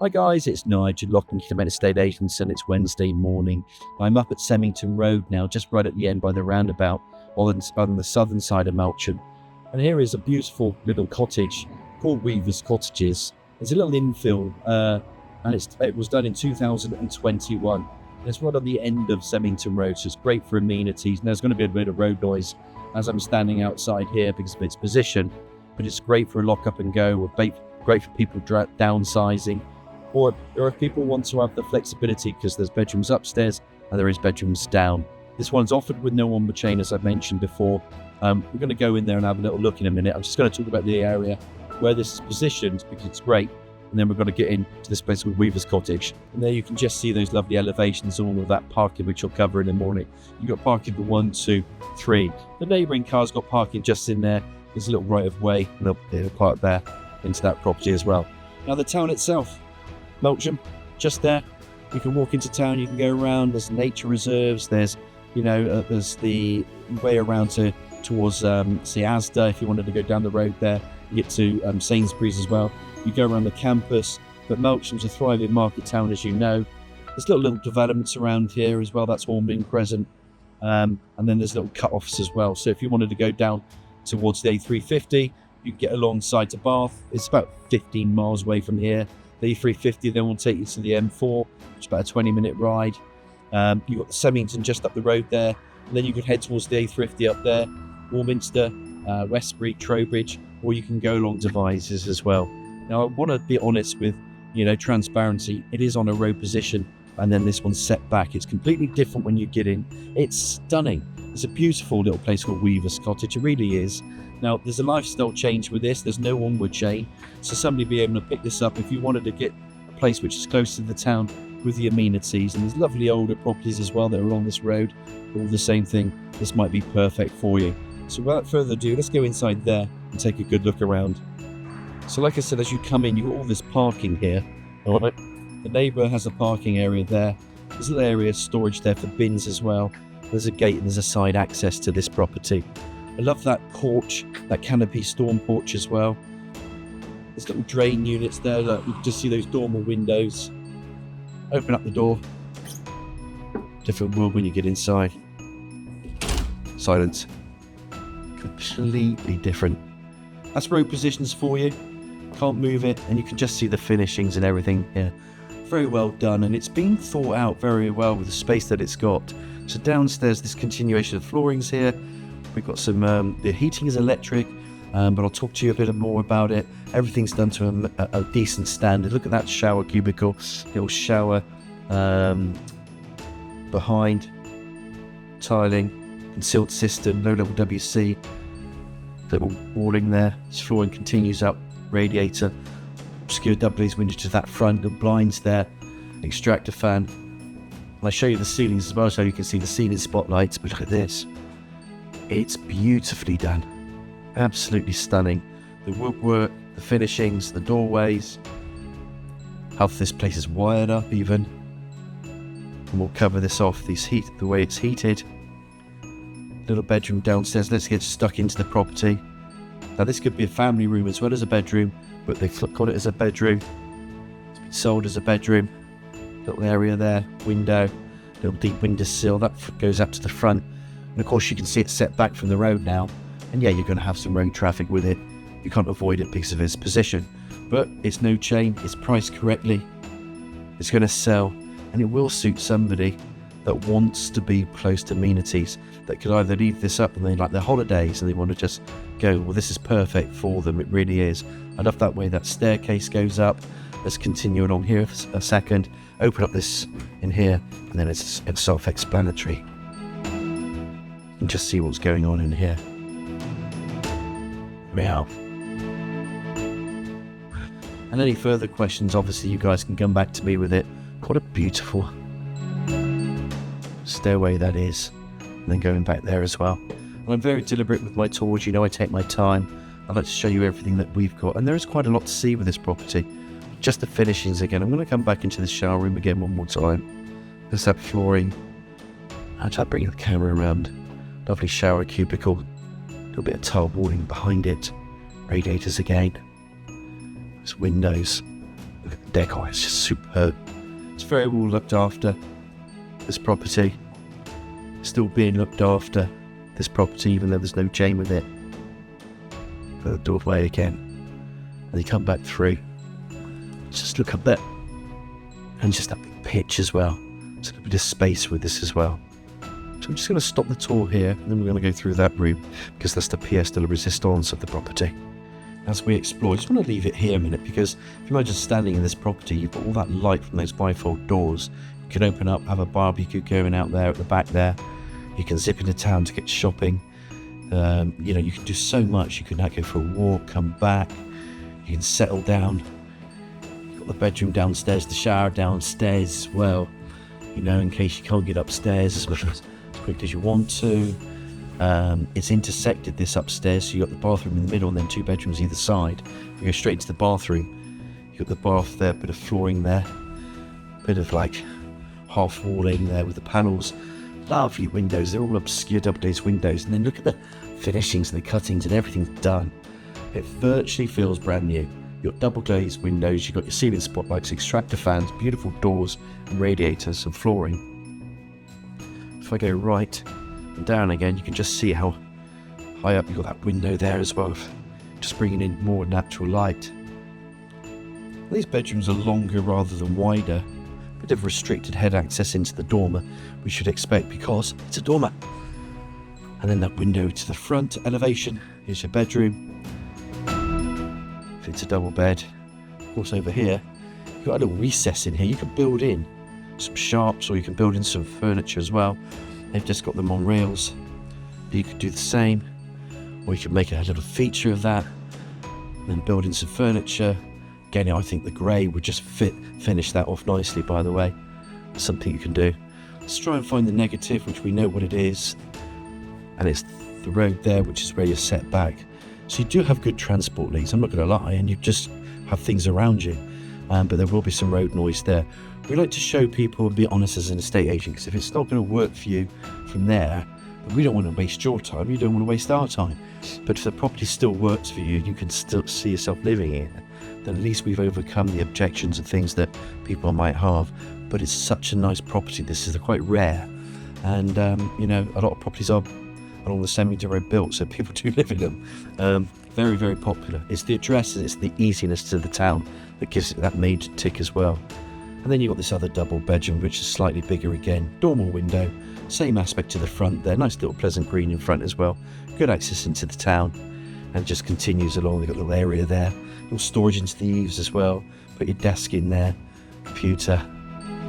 Hi guys, it's Nigel, Locking Estate Agents, and it's Wednesday morning. I'm up at Semington Road now, just right at the end by the roundabout, on the southern side of Melksham. And here is a beautiful little cottage called Weaver's Cottages. It's a little infill, and it was done in 2021. And it's right on the end of Semington Road, so it's great for amenities. And there's going to be a bit of road noise as I'm standing outside here because of its position, but it's great for a lock up and go, or great for people downsizing. Or if people want to have the flexibility, because there's bedrooms upstairs and there is bedrooms down. This one's offered with no on chain, as I've mentioned before. We're going to go in there and have a little look in a minute. I'm just going to talk about the area where this is positioned because it's great. And then we're going to get into this place called Weaver's Cottage. And there you can just see those lovely elevations, all of that parking, which you'll cover in the morning. You've got parking for 1, 2, 3. The neighbouring car's got parking just in there. There's a little right of way, and they'll park there into that property as well. Now the town itself, Melksham, just there. You can walk into town, you can go around, there's nature reserves, there's the way around towards say Asda if you wanted to go down the road there. You get to Sainsbury's as well. You go around the campus, but Melksham's a thriving market town, as you know. There's little developments around here as well, that's Hornby Crescent. And then there's little cut-offs as well. So if you wanted to go down towards the A350, you can get alongside to Bath. It's about 15 miles away from here. The A350 then will take you to the M4, which is about a 20-minute ride. You've got the Semington just up the road there, and then you can head towards the A350 up there, Warminster, Westbury, Trowbridge, or you can go along Devizes as well. Now, I want to be honest with, transparency. It is on a road position, and then this one's set back. It's completely different when you get in. It's stunning. It's a beautiful little place called Weaver's Cottage. It really is. Now, there's a lifestyle change with this. There's no onward chain. So somebody be able to pick this up if you wanted to get a place which is close to the town with the amenities. And there's lovely older properties as well that are along this road. All the same thing. This might be perfect for you. So without further ado, let's go inside there and take a good look around. So like I said, as you come in, you've got all this parking here. All right. The neighbour has a parking area there. There's a little area of storage there for bins as well. There's a gate and there's a side access to this property. I love that porch, that canopy storm porch as well. There's little drain units there. Look, you can just see those dormer windows. Open up the door. Different world when you get inside. Silence. Completely different. That's road positions for you. Can't move it, and you can just see the finishings and everything here. Very well done, and it's been thought out very well with the space that it's got. So downstairs, this continuation of floorings here. We've got some, the heating is electric, but I'll talk to you a bit more about it. Everything's done to a decent standard. Look at that shower cubicle, little shower behind, tiling, concealed cistern, low-level WC, little walling there. This flooring continues up, radiator, obscure double glazed window to that front, the blinds there, extractor fan. And I show you the ceilings as well, so you can see the ceiling spotlights, but look at this. It's beautifully done. Absolutely stunning. The woodwork, the finishings, the doorways, how this place is wired up even. And we'll cover this off, the way it's heated. Little bedroom downstairs. Let's get stuck into the property. Now this could be a family room as well as a bedroom, but they've got it as a bedroom. It's been sold as a bedroom. Little area there, window, little deep window sill, that goes up to the front. And of course you can see it's set back from the road now. And yeah, you're going to have some road traffic with it. You can't avoid it because of its position. But it's no chain, it's priced correctly. It's going to sell, and it will suit somebody that wants to be close to amenities, that could either leave this up and they like their holidays and they want to just go, well, this is perfect for them. It really is. I love that way that staircase goes up. Let's continue along here for a second. Open up this in here, and then it's self-explanatory. And just see what's going on in here. Meow. And any further questions, obviously you guys can come back to me with it. What a beautiful stairway that is. And then going back there as well. And I'm very deliberate with my tours, I take my time. I like to show you everything that we've got. And there is quite a lot to see with this property. Just the finishings again. I'm going to come back into the shower room again one more time. There's that flooring. I'll try to bring the camera around. Lovely shower cubicle. A little bit of tile walling behind it. Radiators again. There's windows. Look at the decor, it's just superb. It's very well looked after, this property. Still being looked after, this property, even though there's no chain with it. Put the doorway again. And you come back through. Just look up there. And just that big pitch as well. There's a bit of space with this as well. So I'm just going to stop the tour here, and then we're going to go through that room, because that's the pièce de la résistance of the property. As we explore, I just want to leave it here a minute, because if you imagine standing in this property, you've got all that light from those bifold doors. You can open up, have a barbecue going out there at the back there. You can zip into town to get shopping. You can do so much. You can now go for a walk, come back. You can settle down. You've got the bedroom downstairs, the shower downstairs as well. In case you can't get upstairs as quick as you want to. It's intersected this upstairs, so you've got the bathroom in the middle and then 2 bedrooms either side. You go straight into the bathroom. You've got the bath there, bit of flooring there, bit of like half walling there with the panels. Lovely windows, they're all obscure double-glazed windows, and then look at the finishings and the cuttings and everything's done. It virtually feels brand new. You've got double-glazed windows, you've got your ceiling spotlights, extractor fans, beautiful doors and radiators and flooring. If I go right and down again, you can just see how high up you've got that window there as well, just bringing in more natural light. These bedrooms are longer rather than wider. Bit of restricted head access into the dormer, we should expect, because it's a dormer. And then that window to the front elevation is your bedroom. If it's a double bed, of course over here you've got a little recess in here. You can build in some sharps, or you can build in some furniture as well. They've just got them on rails. You could do the same, or you could make a little feature of that and then build in some furniture. Again, I think the grey would just finish that off nicely, by the way. Something you can do. Let's try and find the negative, which we know what it is. And it's the road there, which is where you're set back. So you do have good transport links, I'm not going to lie, and you just have things around you. But there will be some road noise there. We like to show people and be honest as an estate agent, because if it's not going to work for you from there, we don't want to waste your time, you don't want to waste our time. But if the property still works for you, you can still see yourself living in it, then at least we've overcome the objections and things that people might have. But it's such a nice property. This is quite rare, and a lot of properties are along the Semington Road built, so people do live in them. Very, very popular. It's the address and it's the easiness to the town that gives it that major tick as well. And then you've got this other double bedroom, which is slightly bigger again. Dormer window, same aspect to the front there. Nice little pleasant green in front as well. Good access into the town, and just continues along. They've got a little area there. Little storage into the eaves as well. Put your desk in there, computer.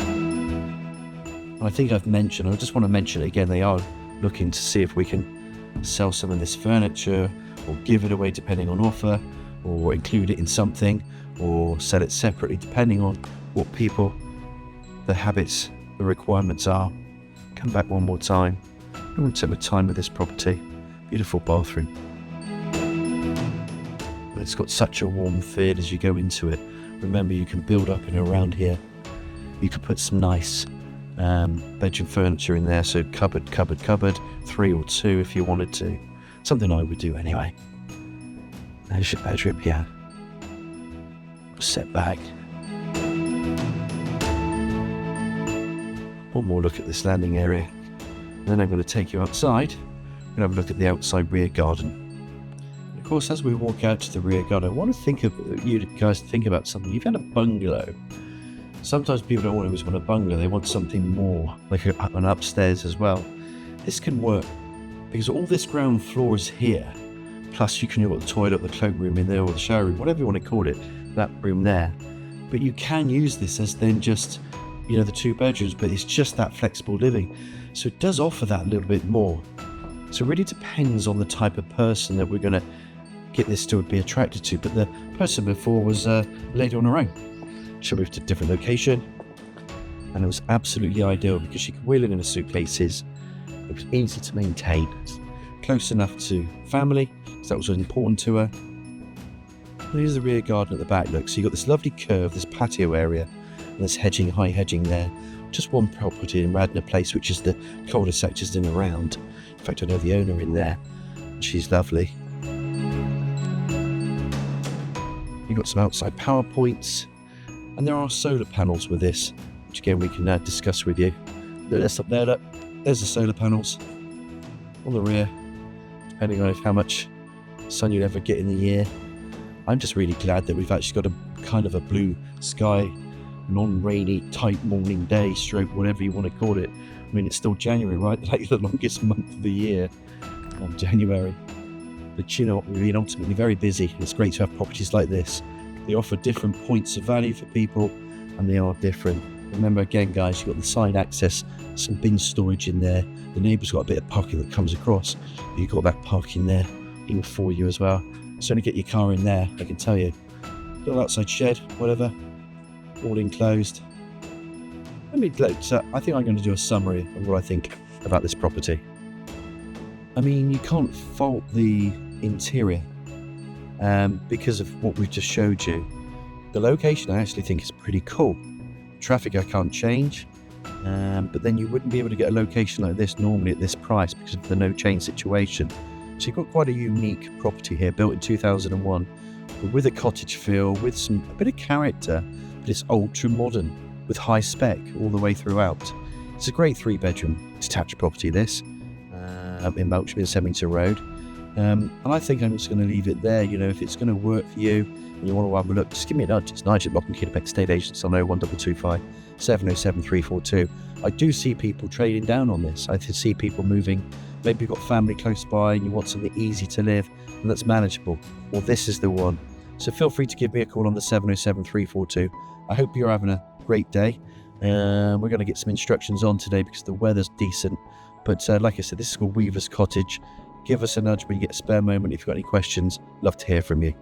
And I think I've mentioned, I just want to mention it again, they are looking to see if we can sell some of this furniture, or give it away depending on offer, or include it in something, or sell it separately depending on what people, the habits, the requirements are. Come back one more time. I want to take my time with this property. Beautiful bathroom. It's got such a warm feel as you go into it. Remember, you can build up and around here. You could put some nice bedroom furniture in there, so cupboard, 3 or 2 if you wanted to. Something I would do anyway. There's your bedroom here. Set back. One more look at this landing area. Then I'm going to take you outside. We're going to have a look at the outside rear garden. Of course, as we walk out to the rear garden, I want to you guys think about something. You've had a bungalow. Sometimes people don't always want a bungalow. They want something more, like an upstairs as well. This can work because all this ground floor is here. Plus, you can have the toilet, the cloakroom in there, or the shower room, whatever you want to call it, that room there. But you can use this as then just, the 2 bedrooms, but it's just that flexible living. So it does offer that a little bit more. So it really depends on the type of person that we're going to get this to be attracted to. But the person before was a lady on her own. She moved to a different location, and it was absolutely ideal because she could wheel it in her suitcases. It was easy to maintain, close enough to family, because that was important to her. And here's the rear garden at the back. Look, so you've got this lovely curve, this patio area, and this high hedging there. Just one property in Radnor Place, which is the cul-de-sac just in around. In fact, I know the owner in there, and she's lovely. You've got some outside power points, And there are solar panels with this, which again we can discuss with you. That's up there, look. There's the solar panels on the rear, depending on how much sun you'll ever get in the year. I'm just really glad that we've actually got a kind of a blue sky, non-rainy, tight morning day, stroke, whatever you want to call it. I mean, it's still January, right? Like the longest month of the year, January. But you know what, we've been ultimately very busy. It's great to have properties like this. They offer different points of value for people, and they are different. Remember again, guys, you've got the side access, some bin storage in there. The neighbour's got a bit of parking that comes across. You've got that parking there, even for you as well. So only get your car in there, I can tell you. Little outside shed, whatever, all enclosed. So I think I'm going to do a summary of what I think about this property. I mean, you can't fault the interior because of what we've just showed you. The location I actually think is pretty cool. Traffic I can't change, but then you wouldn't be able to get a location like this normally at this price because of the no chain situation. So you've got quite a unique property here, built in 2001, but with a cottage feel, with a bit of character, but it's ultra modern with high spec all the way throughout. It's a great 3-bedroom detached property, this, in Melksham in Semington Road. And I think I'm just going to leave it there. You know, if it's going to work for you and you want to have a look, just give me a nudge. It's Nigel at Key Valuation Estate Agents on 01225 707 342. I do see people trading down on this. I see people moving. Maybe you've got family close by and you want something easy to live and that's manageable. Well, this is the one. So feel free to give me a call on the 707 342. I hope you're having a great day. We're going to get some instructions on today because the weather's decent. But like I said, this is called Weaver's Cottage. Give us a nudge when you get a spare moment if you've got any questions. Love to hear from you.